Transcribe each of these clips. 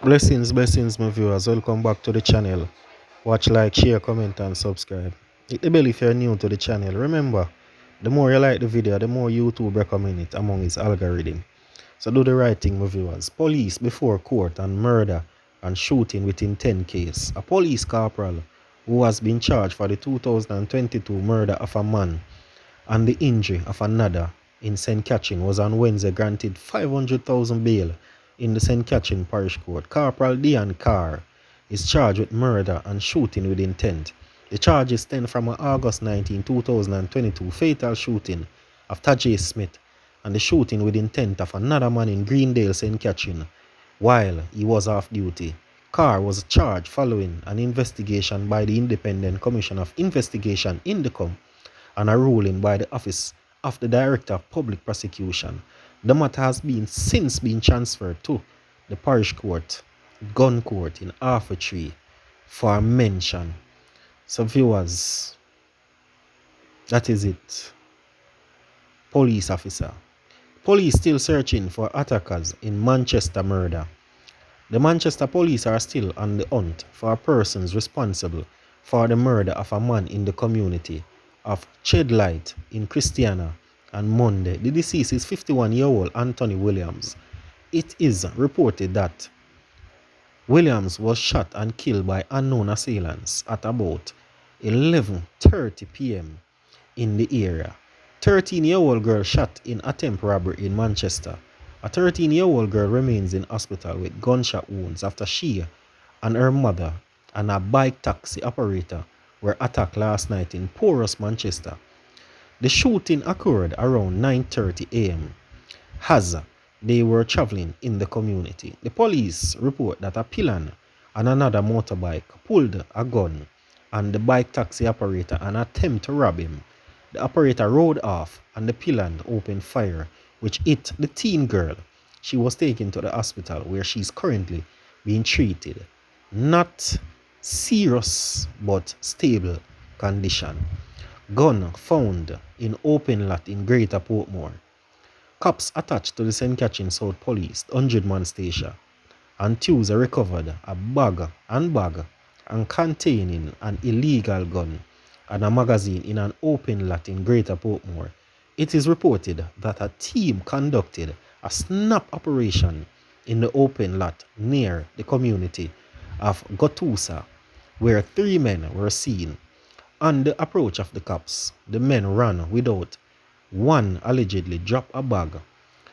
Blessings, my viewers. Welcome back to the channel. Watch, like, share, comment, and subscribe. Hit the bell if you're new to the channel. Remember, the more you like the video, the more YouTube recommend it among its algorithm. So do the right thing, my viewers. Police before court and murder and shooting within 10 case. A police corporal who has been charged for the 2022 murder of a man and the injury of another in St. Catherine was on Wednesday granted 500,000 bail in the St. Catherine Parish Court. Corporal Dian Carr is charged with murder and shooting with intent. The charges stem from an August 19, 2022 fatal shooting of Tajay Smith and the shooting with intent of another man in Greendale, St. Catherine, while he was off duty. Carr was charged following an investigation by the Independent Commission of Investigation (INDECOM) and a ruling by the Office of the Director of Public Prosecution. The matter has since been transferred to the Parish Court, Gun Court in Arthur for mention. So viewers, that is it. Police officer. Police still searching for attackers in Manchester murder. The Manchester police are still on the hunt for persons responsible for the murder of a man in the community of Chedlight in Christiana on Monday. The deceased is 51-year-old Anthony Williams. It is reported that Williams was shot and killed by unknown assailants at about 11:30 p.m. in the area. 13-year-old girl shot in attempt robbery in Manchester. A 13-year-old girl remains in hospital with gunshot wounds after she and her mother and a bike taxi operator were attacked last night in Porus, Manchester. The shooting occurred around 9:30 a.m. as they were traveling in the community. The police report that a pillion and another motorbike pulled a gun on the bike taxi operator and attempted to rob him. The operator rode off and the pillion opened fire, which hit the teen girl. She was taken to the hospital where she is currently being treated. Not serious but stable condition. Gun found in open lot in Greater Portmore. Cops attached to the St. Catherine South Police 100-man station on Tuesday recovered a bag and containing an illegal gun and a magazine in an open lot in Greater Portmore. It is reported that a team conducted a snap operation in the open lot near the community of Gotusa, where 3 men were seen. On the approach of the cops, the men ran without. One allegedly dropped a bag.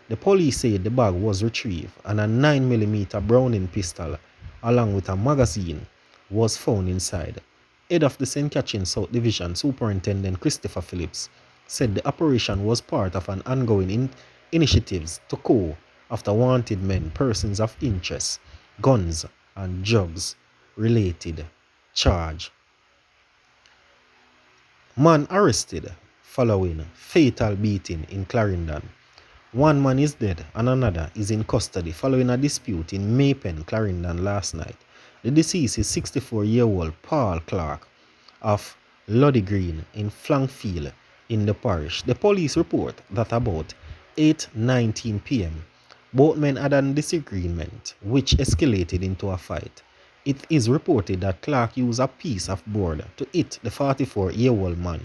The police said the bag was retrieved and a 9mm Browning pistol along with a magazine was found inside. Head of the St. Catherine South Division Superintendent Christopher Phillips said the operation was part of an ongoing initiatives to go after wanted men, persons of interest, guns and drugs related charge. Man arrested following fatal beating in Clarendon. 1 man is dead and another is in custody following a dispute in Maypen, Clarendon last night. The deceased is 64-year-old Paul Clark of Luddy Green in Flankfield in the parish. The police report that about 8:19 p.m. both men had a disagreement which escalated into a fight. It is reported that Clark used a piece of board to hit the 44-year-old man.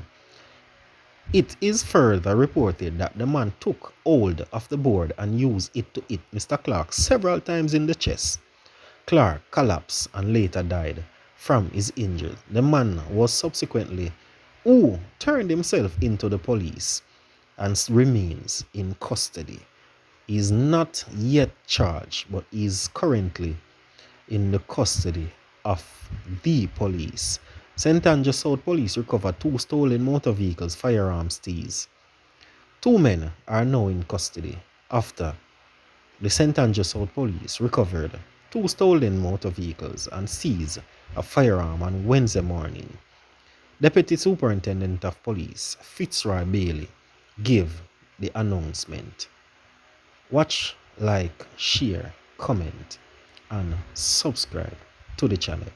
It is further reported that the man took hold of the board and used it to hit Mr. Clark several times in the chest. Clark collapsed and later died from his injuries. The man was subsequently turned himself into the police and remains in custody. He is not yet charged, but is currently in the custody of the police. St. Andrew South Police recovered 2 stolen motor vehicles, firearms thieves. 2 men are now in custody after the St. Andrew South Police recovered 2 stolen motor vehicles and seized a firearm on Wednesday morning. Deputy Superintendent of Police Fitzroy Bailey gave the announcement. Watch, like, share, comment and subscribe to the channel.